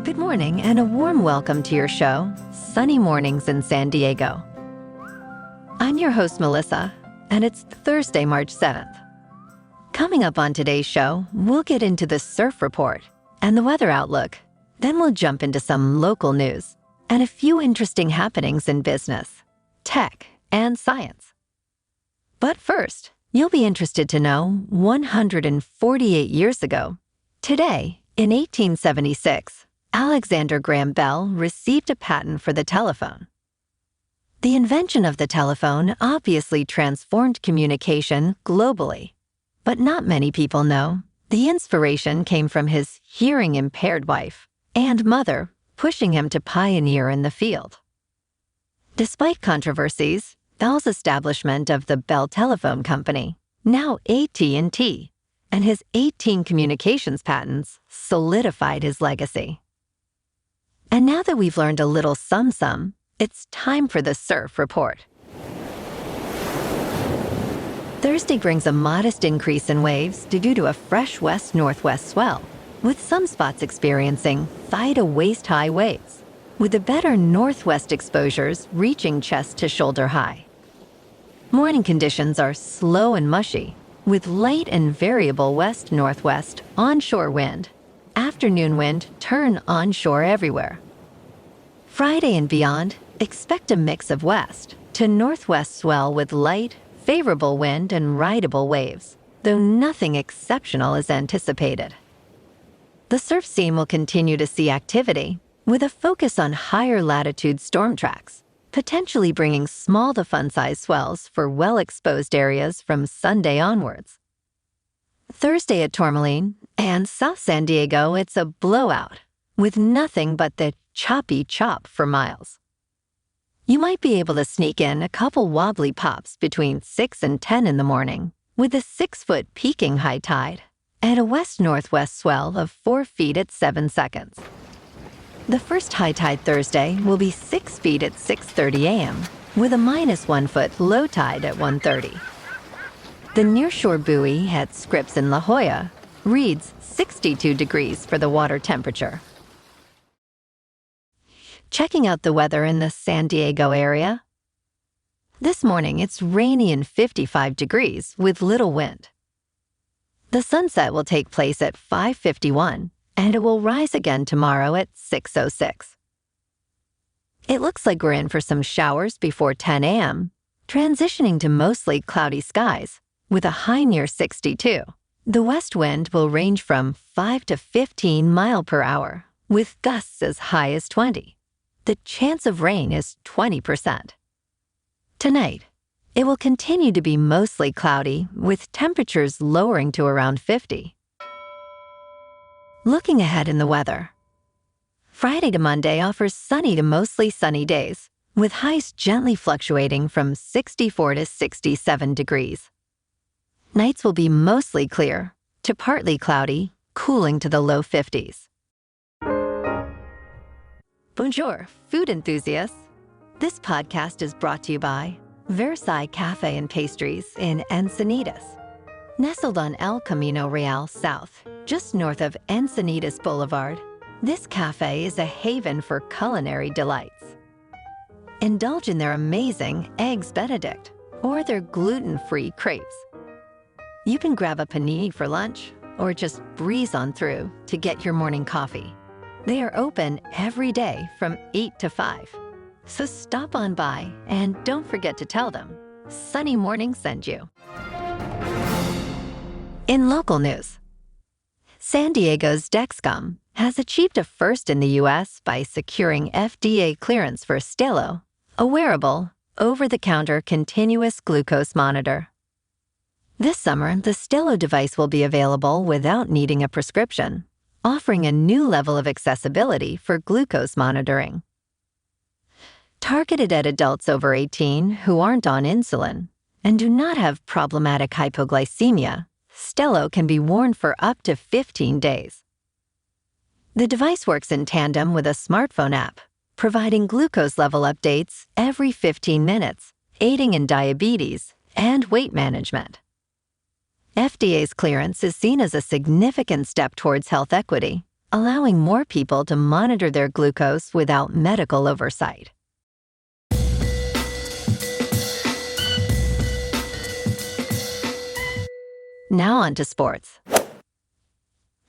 Good morning and a warm welcome to your show, Sunny Mornings in San Diego. I'm your host, Melissa, and it's Thursday, March 7th. Coming up on today's show, we'll get into the surf report and the weather outlook. Then we'll jump into some local news and a few interesting happenings in business, tech, and science. But first, you'll be interested to know 148 years ago, today, in 1876, Alexander Graham Bell received a patent for the telephone. The invention of the telephone obviously transformed communication globally, but not many people know the inspiration came from his hearing-impaired wife and mother pushing him to pioneer in the field. Despite controversies, Bell's establishment of the Bell Telephone Company, now AT&T, and his 18 communications patents solidified his legacy. And now that we've learned a little sum-sum, it's time for the surf report. Thursday brings a modest increase in waves due to a fresh west-northwest swell, with some spots experiencing thigh to waist-high waves, with the better northwest exposures reaching chest to shoulder high. Morning conditions are slow and mushy, with light and variable west-northwest onshore wind. Afternoon wind turn onshore everywhere. Friday and beyond, expect a mix of west to northwest swell with light, favorable wind and rideable waves, though nothing exceptional is anticipated. The surf scene will continue to see activity, with a focus on higher latitude storm tracks, potentially bringing small to fun-sized swells for well-exposed areas from Sunday onwards. Thursday at Tourmaline and South San Diego, it's a blowout, with nothing but the choppy chop for miles. You might be able to sneak in a couple wobbly pops between 6 and 10 in the morning, with a 6-foot peaking high tide and a west-northwest swell of 4 feet at 7 seconds. The first high tide Thursday will be 6 feet at 6:30 a.m., with a -1 foot low tide at 1:30. The nearshore buoy at Scripps in La Jolla reads 62 degrees for the water temperature. Checking out the weather in the San Diego area. This morning, it's rainy and 55 degrees with little wind. The sunset will take place at 5:51, and it will rise again tomorrow at 6:06. It looks like we're in for some showers before 10 a.m., transitioning to mostly cloudy skies, with a high near 62. The west wind will range from 5 to 15 miles per hour, with gusts as high as 20. The chance of rain is 20%. Tonight, it will continue to be mostly cloudy, with temperatures lowering to around 50. Looking ahead in the weather. Friday to Monday offers sunny to mostly sunny days, with highs gently fluctuating from 64 to 67 degrees. Nights will be mostly clear to partly cloudy, cooling to the low 50s. Bonjour, food enthusiasts. This podcast is brought to you by Versailles Cafe and Pastries in Encinitas. Nestled on El Camino Real South, just north of Encinitas Boulevard, this cafe is a haven for culinary delights. Indulge in their amazing Eggs Benedict or their gluten-free crepes. You can grab a panini for lunch or just breeze on through to get your morning coffee. They are open every day from 8 to 5. So stop on by and don't forget to tell them Sunny Morning sent you. In local news, San Diego's Dexcom has achieved a first in the U.S. by securing FDA clearance for Stelo, a wearable, over-the-counter continuous glucose monitor. This summer, the Stelo device will be available without needing a prescription, offering a new level of accessibility for glucose monitoring. Targeted at adults over 18 who aren't on insulin and do not have problematic hypoglycemia, Stelo can be worn for up to 15 days. The device works in tandem with a smartphone app, providing glucose level updates every 15 minutes, aiding in diabetes and weight management. FDA's clearance is seen as a significant step towards health equity, allowing more people to monitor their glucose without medical oversight. Now on to sports.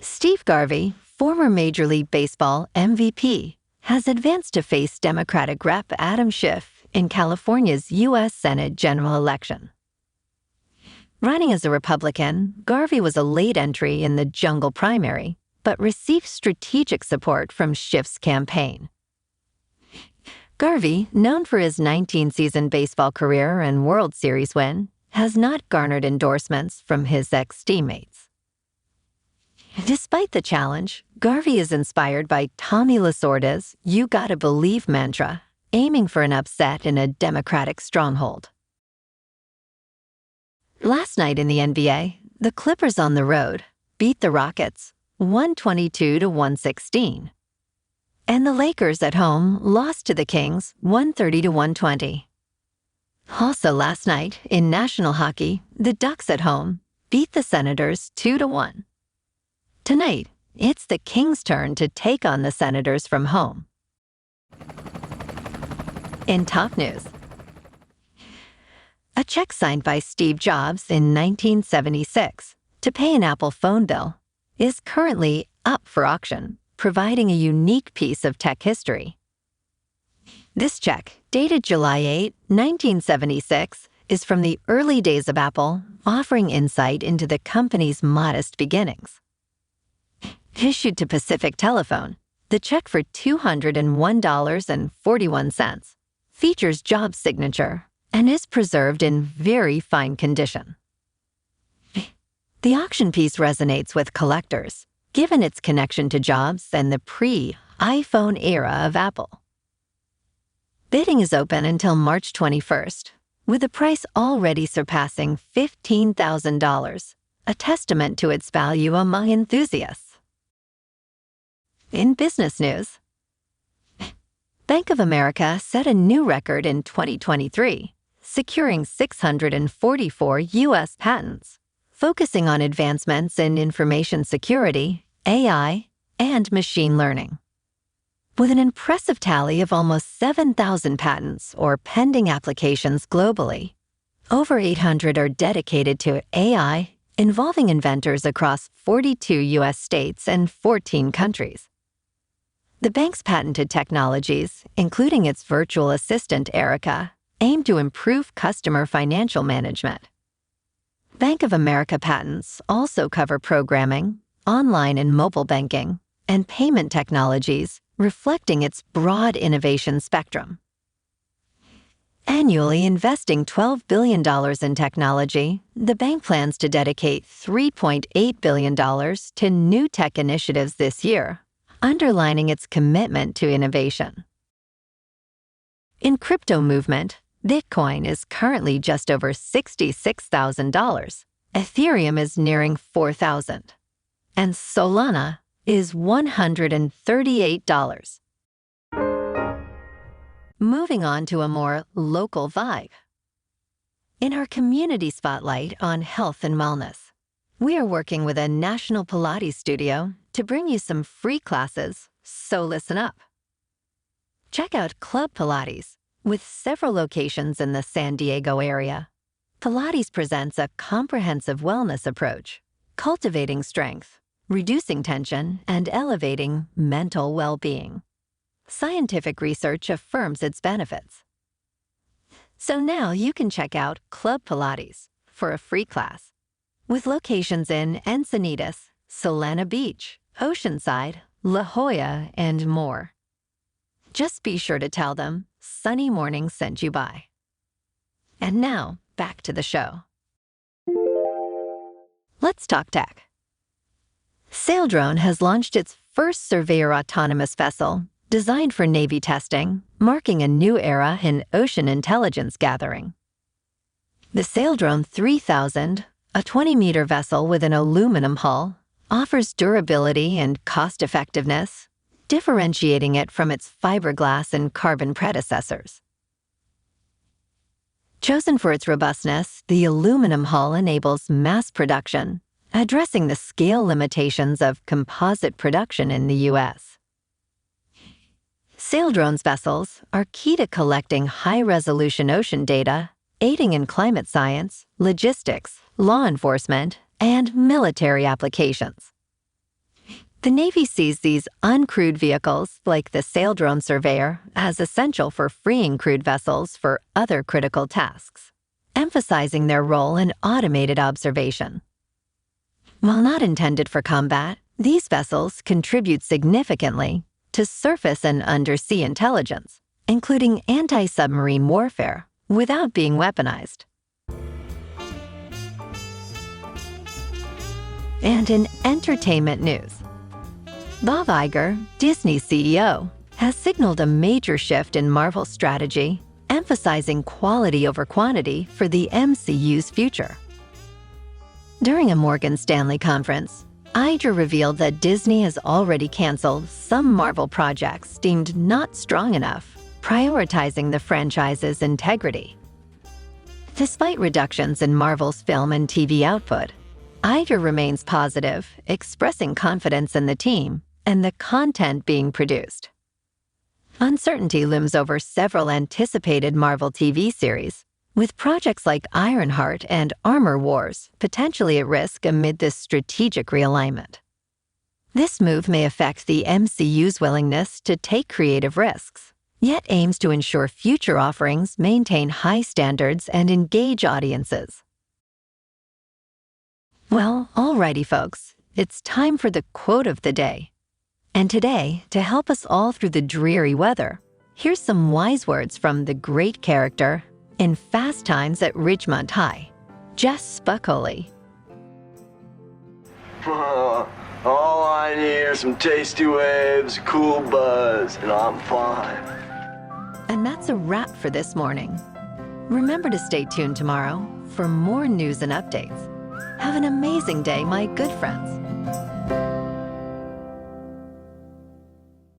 Steve Garvey, former Major League Baseball MVP, has advanced to face Democratic Rep. Adam Schiff in California's U.S. Senate general election. Running as a Republican, Garvey was a late entry in the jungle primary, but received strategic support from Schiff's campaign. Garvey, known for his 19-season baseball career and World Series win, has not garnered endorsements from his ex-teammates. Despite the challenge, Garvey is inspired by Tommy Lasorda's "You Gotta Believe" mantra, aiming for an upset in a Democratic stronghold. Last night in the NBA, the Clippers on the road beat the Rockets 122-116. And the Lakers at home lost to the Kings 130-120. Also last night, in National Hockey, the Ducks at home beat the Senators 2-1. Tonight, it's the Kings' turn to take on the Senators from home. In top news, a check signed by Steve Jobs in 1976 to pay an Apple phone bill is currently up for auction, providing a unique piece of tech history. This check, dated July 8, 1976, is from the early days of Apple, offering insight into the company's modest beginnings. Issued to Pacific Telephone, the check for $201.41 features Jobs' signature and is preserved in very fine condition. The auction piece resonates with collectors, given its connection to Jobs and the pre-iPhone era of Apple. Bidding is open until March 21st, with the price already surpassing $15,000, a testament to its value among enthusiasts. In business news, Bank of America set a new record in 2023, securing 644 U.S. patents, focusing on advancements in information security, AI, and machine learning. With an impressive tally of almost 7,000 patents or pending applications globally, over 800 are dedicated to AI, involving inventors across 42 U.S. states and 14 countries. The bank's patented technologies, including its virtual assistant Erica, aim to improve customer financial management. Bank of America patents also cover programming, online and mobile banking, and payment technologies, reflecting its broad innovation spectrum. Annually investing $12 billion in technology, the bank plans to dedicate $3.8 billion to new tech initiatives this year, underlining its commitment to innovation. In crypto movement, Bitcoin is currently just over $66,000, Ethereum is nearing $4,000, and Solana is $138. Moving on to a more local vibe. In our community spotlight on health and wellness, we are working with a national Pilates studio to bring you some free classes, so listen up. Check out Club Pilates. With several locations in the San Diego area, Pilates presents a comprehensive wellness approach, cultivating strength, reducing tension, and elevating mental well-being. Scientific research affirms its benefits. So now you can check out Club Pilates for a free class, with locations in Encinitas, Solana Beach, Oceanside, La Jolla, and more. Just be sure to tell them Sunny Morning sent you by. And now, back to the show. Let's talk tech. Saildrone has launched its first surveyor autonomous vessel, designed for Navy testing, marking a new era in ocean intelligence gathering. The Saildrone 3000, a 20-meter vessel with an aluminum hull, offers durability and cost-effectiveness, differentiating it from its fiberglass and carbon predecessors. Chosen for its robustness, the aluminum hull enables mass production, addressing the scale limitations of composite production in the U.S. Saildrone's vessels are key to collecting high-resolution ocean data, aiding in climate science, logistics, law enforcement, and military applications. The Navy sees these uncrewed vehicles, like the Saildrone Surveyor, as essential for freeing crewed vessels for other critical tasks, emphasizing their role in automated observation. While not intended for combat, these vessels contribute significantly to surface and undersea intelligence, including anti-submarine warfare, without being weaponized. And in entertainment news, Bob Iger, Disney's CEO, has signaled a major shift in Marvel's strategy, emphasizing quality over quantity for the MCU's future. During a Morgan Stanley conference, Iger revealed that Disney has already canceled some Marvel projects deemed not strong enough, prioritizing the franchise's integrity. Despite reductions in Marvel's film and TV output, Iger remains positive, expressing confidence in the team and the content being produced. Uncertainty looms over several anticipated Marvel TV series, with projects like Ironheart and Armor Wars potentially at risk amid this strategic realignment. This move may affect the MCU's willingness to take creative risks, yet aims to ensure future offerings maintain high standards and engage audiences. Well, alrighty folks, it's time for the quote of the day. And today, to help us all through the dreary weather, here's some wise words from the great character in Fast Times at Ridgemont High, Jess Spicoli. All I need are some tasty waves, cool buzz, and I'm fine. And that's a wrap for this morning. Remember to stay tuned tomorrow for more news and updates. Have an amazing day, my good friends.